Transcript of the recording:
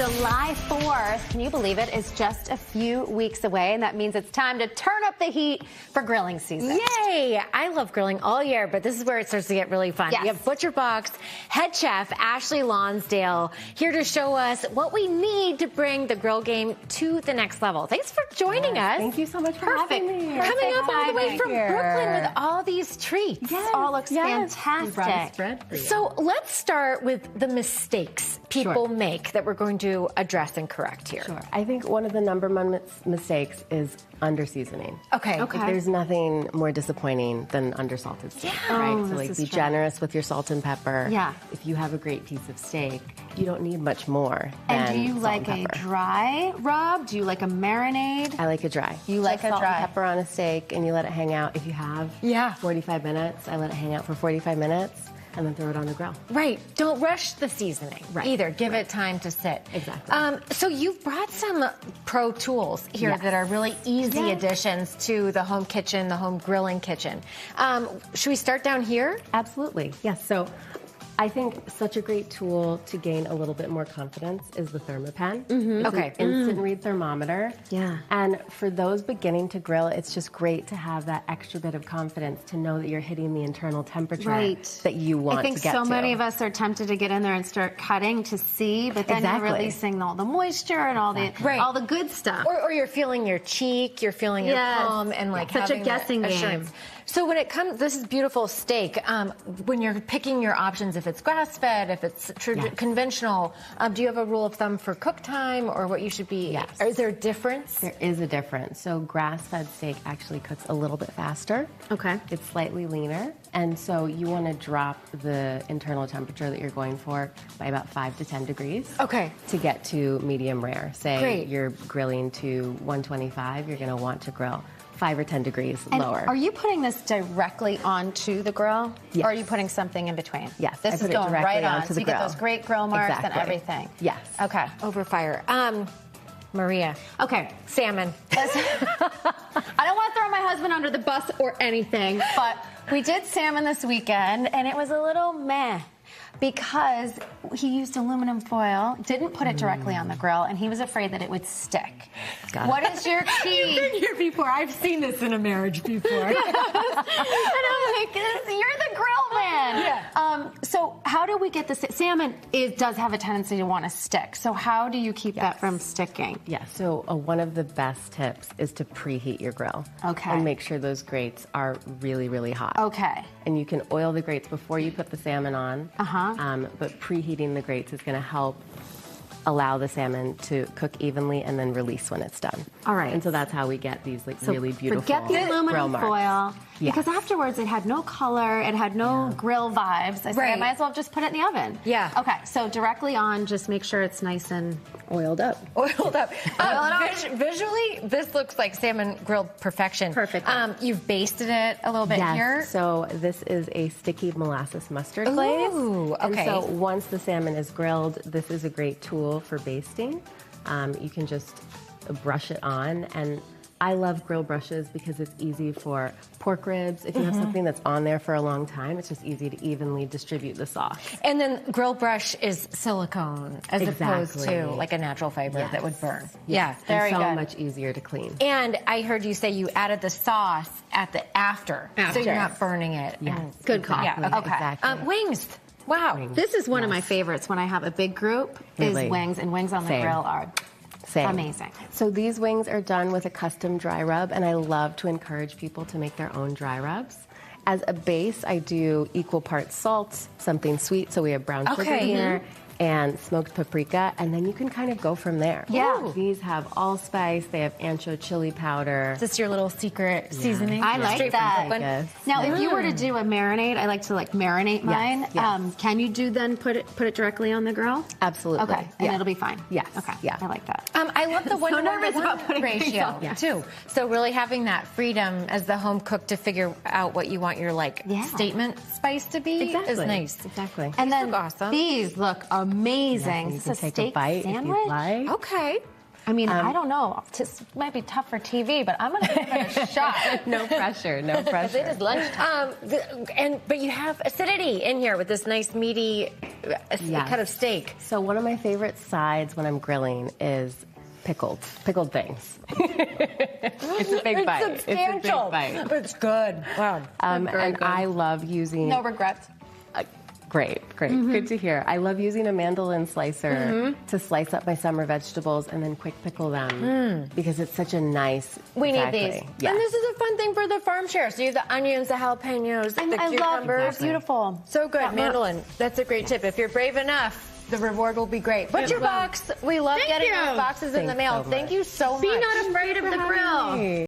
July 4th, can you believe it, is just a few weeks away, and that means it's time to turn up the heat for grilling season. Yay! I love grilling all year, but this is where it starts to get really fun. Yes. We have ButcherBox head chef Ashley Lonsdale here to show us what we need to bring the grill game to the next level. Thanks for joining us. Thank you so much for having me. Coming up all the way from here. Brooklyn with all these treats. Yes, all looks fantastic. We brought a spread for you. So let's start with the mistakes people make that we're going to address and correct here. Sure. I think one of the number one mistakes is under-seasoning. Okay. Like, there's nothing more disappointing than under-salted steak, right? So like be generous with your salt and pepper. Yeah. If you have a great piece of steak, you don't need much more than And do you salt like and a pepper. dry rub? Do you like a marinade? I like a dry. You like Just a salt dry. and pepper on a steak, and you let it hang out. If you have 45 minutes, I let it hang out for 45 minutes, and then throw it on the grill. Right. Don't rush the seasoning either. Give it time to sit. Exactly. So you've brought some pro tools here that are really easy additions to the home kitchen, the home grilling kitchen. Should we start down here? Absolutely. Yes. So I think such a great tool to gain a little bit more confidence is the Thermapen. It's an instant read thermometer. Yeah. And for those beginning to grill, it's just great to have that extra bit of confidence to know that you're hitting the internal temperature that you want to get to. I think so many of us are tempted to get in there and start cutting to see, but then you're releasing all the moisture and all the good stuff. Or you're feeling your cheek, you're feeling your palm, and like such a having guessing that game. assurance. So when it comes, this is beautiful steak. When you're picking your options, if it's grass-fed, if it's conventional, do you have a rule of thumb for cook time or what you should be? Yes. Is there a difference? There is a difference. So grass-fed steak actually cooks a little bit faster. Okay. It's slightly leaner, and so you want to drop the internal temperature that you're going for by about 5 to 10 degrees. Okay. To get to medium rare. Say you're grilling to 125, you're going to want to grill 5 or 10 degrees lower. Are you putting this directly onto the grill? Yes. Or are you putting something in between? Yes, This I is put it going directly right on. onto So the you get grill. those great grill marks and Exactly. everything. Yes. Okay. Over fire. Maria. Okay. Salmon. I don't want to throw my husband under the bus or anything, but we did salmon this weekend, and it was a little meh because he used aluminum foil, didn't put it directly on the grill, and he was afraid that it would stick. What is your key? You've been here before. I've seen this in a marriage before. And I'm like, you're the grill man. Yeah. So how do we get this? Salmon does have a tendency to want to stick. So how do you keep that from sticking? Yeah, so one of the best tips is to preheat your grill. Okay. And make sure those grates are really, really hot. Okay. And you can oil the grates before you put the salmon on. But preheating the grates is going to help allow the salmon to cook evenly and then release when it's done. All right. And so that's how we get these really beautiful Forget the aluminum grill foil. marks. Because afterwards it had no color, it had no grill vibes. I said I might as well just put it in the oven. Yeah. Okay, so directly on, just make sure it's nice and Oiled up. Oiled up. Visually, this looks like salmon grilled perfection. Perfect. You've basted it a little bit here. So this is a sticky molasses mustard glaze. Ooh, okay. And so once the salmon is grilled, this is a great tool for basting. You can just brush it on, and I love grill brushes because it's easy for pork ribs. If you have something that's on there for a long time, it's just easy to evenly distribute the sauce. And then grill brush is silicone as opposed to like a natural fiber that would burn. Yeah, Very very so good. much easier to clean. And I heard you say you added the sauce at the after. So you're not burning it. Yes, good call. Yeah, okay. Exactly. Wings. Wow. this is one of my favorites when I have a big group is wings, and wings on the grill are amazing. So these wings are done with a custom dry rub, and I love to encourage people to make their own dry rubs. As a base, I do equal parts salt, something sweet, so we have brown sugar here, and smoked paprika, and then you can kind of go from there. Yeah. Ooh. These have allspice, they have ancho chili powder. Is this your little secret seasoning? I like Straight from that. Brooklyn? Now, if you were to do a marinade, I like to marinate mine. yes. Can you put it directly on the grill? Absolutely. Okay, and it'll be fine. Yes. Okay. Yeah. I like that. I love the one nervous about putting things ratio on. too. So really having that freedom as the home cook to figure out what you want your statement spice to be is nice. Exactly. And then look awesome. these look amazing. You Is can this a take steak a bite sandwich? if you'd like. Okay. I mean, I don't know. This might be tough for TV, but I'm going to give it a shot. No pressure, no pressure. It is lunchtime. But you have acidity in here with this nice meaty kind of steak. So one of my favorite sides when I'm grilling is pickled things. It's a big bite. Substantial. It's a big bite. But it's good. Wow. And I love using... No regrets. Great. Good to hear. I love using a mandolin slicer to slice up my summer vegetables and then quick pickle them because it's such a nice... We need these. Yes. And this is a fun thing for the farm share. So you have the onions, the jalapenos, the I love cucumbers. it's beautiful. So good. That Mandolin. That's a great tip. If you're brave enough, the reward will be great. ButcherBox. We love getting those boxes in the mail. So Thank you so much. Be not afraid of the grill.